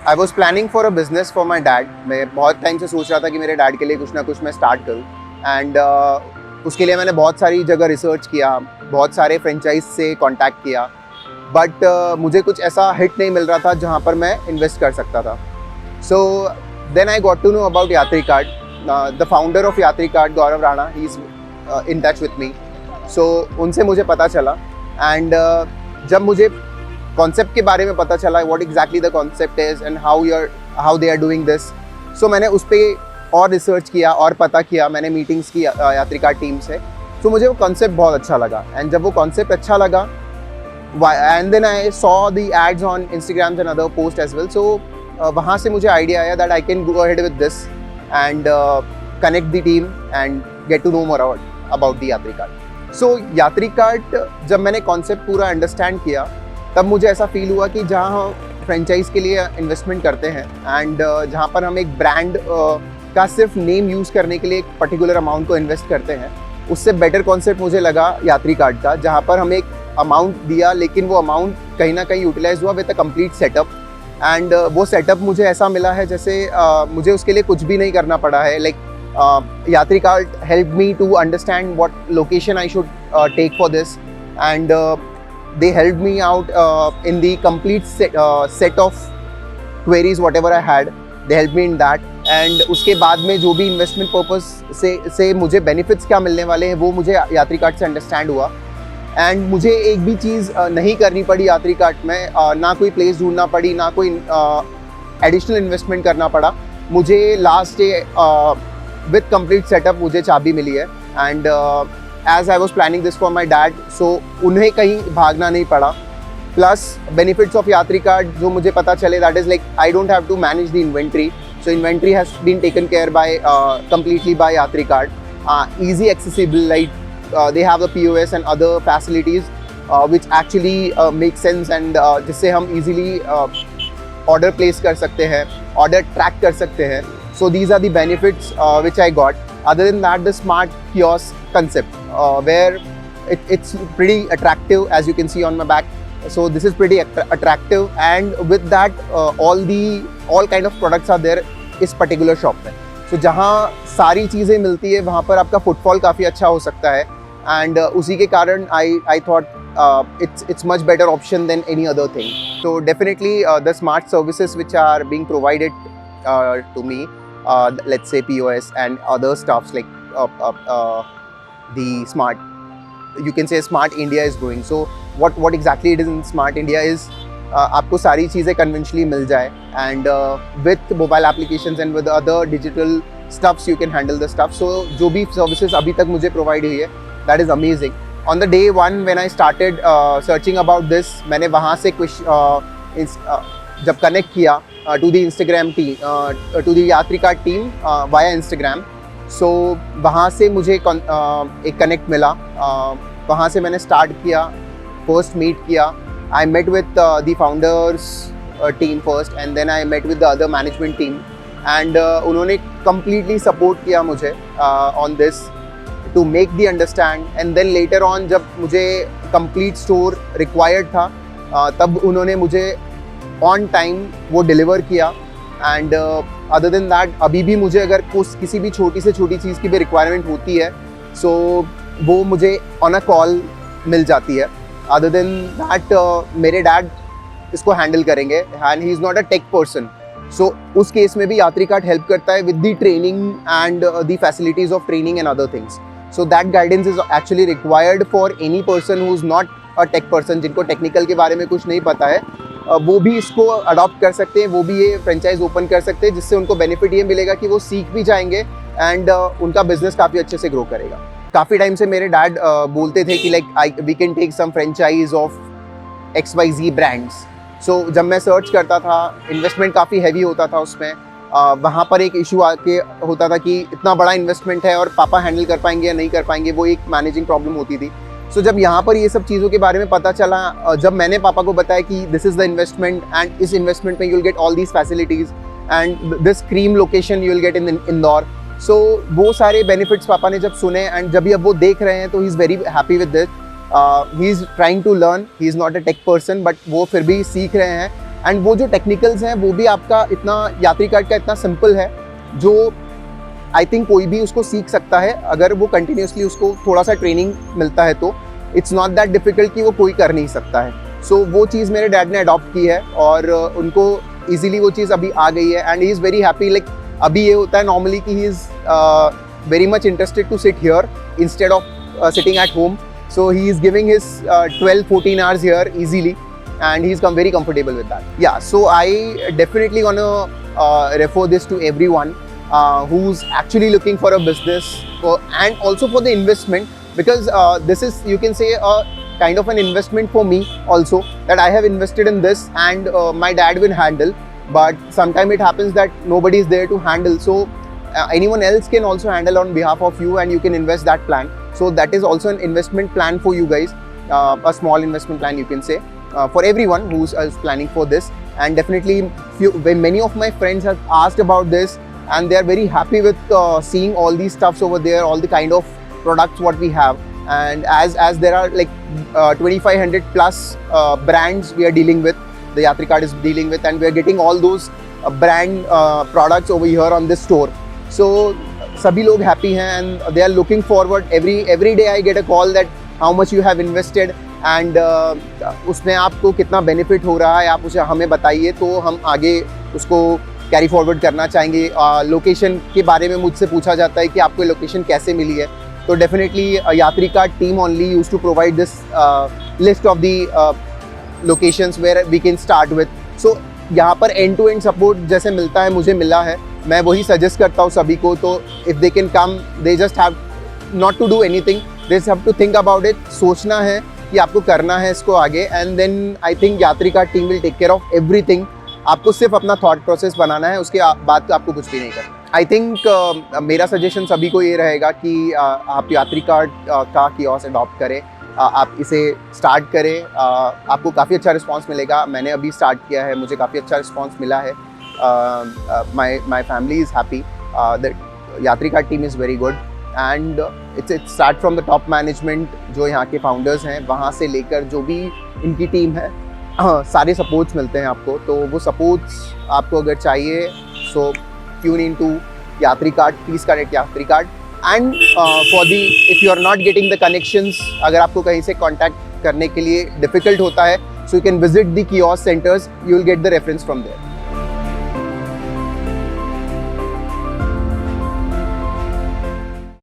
I was planning for a business for my dad. मैं बहुत time से सोच रहा था कि मेरे डैड के लिए कुछ ना कुछ मैं स्टार्ट करूँ। एंड उसके लिए मैंने बहुत सारी जगह रिसर्च किया, बहुत सारे फ्रेंचाइज से कांटेक्ट किया, बट मुझे कुछ ऐसा हिट नहीं मिल रहा था जहाँ पर मैं इन्वेस्ट कर सकता था। So then I got to know about Yatri card. The founder of Yatri card, Gaurav Rana, he is in touch with me. So उनसे मुझे पता चला। एंड जब मुझे कॉन्सेप्ट के बारे में पता चला, what exactly the concept is and how they are doing this, so मैंने उस पर और रिसर्च किया और पता किया। मैंने मीटिंग्स की यात्री कार्ड टीम से। सो मुझे वो कॉन्सेप्ट बहुत अच्छा लगा। एंड जब वो कॉन्सेप्ट अच्छा लगा, and then I saw the ads on Instagram and other post as well. So वहाँ से मुझे आइडिया आया that I can go ahead with this and connect the team and get to know more about the Yatri card. So Yatri card जब मैंने concept पूरा understand किया, तब मुझे ऐसा फील हुआ कि जहाँ हम फ्रेंचाइज के लिए इन्वेस्टमेंट करते हैं एंड जहाँ पर हम एक ब्रांड का सिर्फ नेम यूज़ करने के लिए एक पर्टिकुलर अमाउंट को इन्वेस्ट करते हैं, उससे बेटर कॉन्सेप्ट मुझे लगा यात्री कार्ड का, जहाँ पर हम एक अमाउंट दिया लेकिन वो अमाउंट कहीं ना कहीं यूटिलाइज हुआ with a complete setup. And वो सेटअप मुझे ऐसा मिला है जैसे मुझे उसके लिए कुछ भी नहीं करना पड़ा है। Like Yatri card help me to understand what location I should take for this, and they helped me out in the complete set of queries whatever I had. They helped me in that. And उसके बाद में जो भी investment purpose से मुझे benefits क्या मिलने वाले हैं वो मुझे यात्री कार्ड से अंडरस्टैंड हुआ। एंड मुझे एक भी चीज़ नहीं करनी पड़ी यात्री कार्ड में, ना कोई प्लेस ढूंढना पड़ी, ना कोई एडिशनल इन्वेस्टमेंट करना पड़ा। मुझे last day with complete setup मुझे चाबी मिली है। And as I was planning this for my dad, so उन्हें कहीं भागना नहीं पड़ा। Plus benefits of यात्री कार्ड जो मुझे पता चले, that is like I don't have to manage the inventory. So inventory has been taken care by completely by यात्री card. Easy accessible, like they have the POS and other facilities which actually make sense, and जिससे हम easily order place कर सकते हैं, order track कर सकते हैं. So these are the benefits which I got. Other than that, the smart kiosk concept, where it's pretty attractive, as you can see on my back. So this is pretty attractive, and with that, all kind of products are there इस particular shop में. So जहाँ सारी चीज़ें मिलती है वहाँ पर आपका footfall काफ़ी अच्छा हो सकता है, and उसी के कारण I thought it's much better option than any other thing. So definitely the smart services which are being provided to me, let's say POS and other stuffs like the smart, you can say Smart India is growing. So what exactly it is in Smart India is आपको सारी चीज़ें conventionally मिल जाए, and with mobile applications and with other digital stuffs you can handle the stuff. So जो भी services अभी तक मुझे provide हुई है, that is amazing. On the day one when I started searching about this, मैंने वहाँ से कुछ जब connect किया to the Instagram team, to the यात्री card team via Instagram. So वहाँ से मुझे एक कनेक्ट मिला, वहाँ से मैंने स्टार्ट किया, फर्स्ट मीट किया। I met with the founders team first, and then I met with the other management team, and उन्होंने completely support किया मुझे on this to make the understand. And then later on जब मुझे complete store required था, तब उन्होंने मुझे on time वो डिलीवर किया। एंड अदर देन दैट, अभी भी मुझे अगर किसी भी छोटी से छोटी चीज़ की भी रिक्वायरमेंट होती है, सो वो मुझे ऑन अ कॉल मिल जाती है। अदर देन दैट मेरे डैड इसको हैंडल करेंगे, and he is not a tech person. So उस केस में भी यात्री कार्ड हेल्प करता है with the training and the facilities of training and other things. So that guidance is actually required for any person who is not a tech person, जिनको technical के बारे में कुछ नहीं पता है, वो भी इसको अडॉप्ट कर सकते हैं, वो भी ये फ्रेंचाइज ओपन कर सकते हैं, जिससे उनको बेनिफिट ये मिलेगा कि वो सीख भी जाएंगे एंड उनका बिजनेस काफ़ी अच्छे से ग्रो करेगा। काफ़ी टाइम से मेरे डैड बोलते थे कि like we can take some franchise of XYZ brands. So जब मैं सर्च करता था, इन्वेस्टमेंट काफ़ी हैवी होता था उसमें। वहाँ पर एक इशू आके होता था कि इतना बड़ा इन्वेस्टमेंट है और पापा हैंडल कर पाएंगे या नहीं कर पाएंगे, वो एक मैनेजिंग प्रॉब्लम होती थी। सो जब यहाँ पर ये सब चीज़ों के बारे में पता चला, जब मैंने पापा को बताया कि this is the investment and इस इन्वेस्टमेंट में you will get all these facilities and this cream location you will get in Indore. So वो सारे बेनिफिट्स पापा ने जब सुने, एंड जब अब वो देख रहे हैं, तो he is very happy with this. He is trying to learn, he is not a tech person, but वो फिर भी सीख रहे हैं एंड वो जो टेक्निकल्स हैं वो भी आपका इतना यात्री कार्ड का इतना सिंपल है, जो आई थिंक कोई भी उसको सीख सकता है अगर वो कंटिन्यूसली उसको थोड़ा सा ट्रेनिंग मिलता है। तो इट्स नॉट दैट डिफिकल्ट कि वो कोई कर नहीं सकता है। सो वो चीज़ मेरे डैड ने अडॉप्ट की है और उनको ईजिली वो चीज़ अभी आ गई है and he is very happy. Like अभी ये होता है नॉर्मली कि he is very much interested to sit here instead of sitting at home. So he is giving his 12-14 hours here easily and he's come very comfortable with that. Yeah, so I definitely gonna refer this to everyone who's actually looking for a business and also for the investment, because this is, you can say, a kind of an investment for me also, that I have invested in this and my dad will handle, but sometimes it happens that nobody is there to handle, so anyone else can also handle on behalf of you and you can invest that plan. So that is also an investment plan for you guys, a small investment plan you can say, for everyone who's planning for this. And definitely many of my friends have asked about this and they are very happy with seeing all these stuffs over there, all the kind of products what we have. And as there are like 2500 plus brands we are dealing with, the Yatri card is dealing with, and we are getting all those brand products over here on this store. So sabhi log happy hain and they are looking forward. Every day I get a call that how much you have invested and उसमें आपको कितना benefit हो रहा है, आप उसे हमें बताइए तो हम आगे उसको कैरी फॉरवर्ड करना चाहेंगे। लोकेशन के बारे में मुझसे पूछा जाता है कि आपको लोकेशन कैसे मिली है, तो definitely Yatri card team only use to provide this list of the locations where we can start with. So यहाँ पर एंड टू एंड सपोर्ट जैसे मिलता है, मुझे मिला है, मैं वही सजेस्ट करता हूँ सभी को। तो if they can come, they just have not to do anything, they have to think about it, सोचना है कि आपको करना है इसको आगे, and then I think Yatri card team will take care of everything. आपको सिर्फ अपना थॉट प्रोसेस बनाना है, उसके बाद आपको कुछ भी नहीं करना। आई थिंक मेरा सजेशन सभी को ये रहेगा कि आप यात्री कार्ड का कियोस्क अडॉप्ट करें, आप इसे स्टार्ट करें, आपको काफ़ी अच्छा रिस्पांस मिलेगा। मैंने अभी स्टार्ट किया है, मुझे काफ़ी अच्छा रिस्पांस मिला है। My family is happy, the Yatri card team is very good and it's start from the top management, जो यहाँ के फाउंडर्स हैं वहाँ से लेकर जो भी इनकी टीम है, सारे सपोर्ट्स मिलते हैं आपको। तो वो सपोर्ट्स आपको अगर चाहिए, so tune in to Yatri card, please connect Yatri card. And for the if you are not getting the connections, अगर आपको कहीं से कॉन्टैक्ट करने के लिए डिफ़िकल्ट होता है, so you can visit the kiosk centres, you will get the reference from there.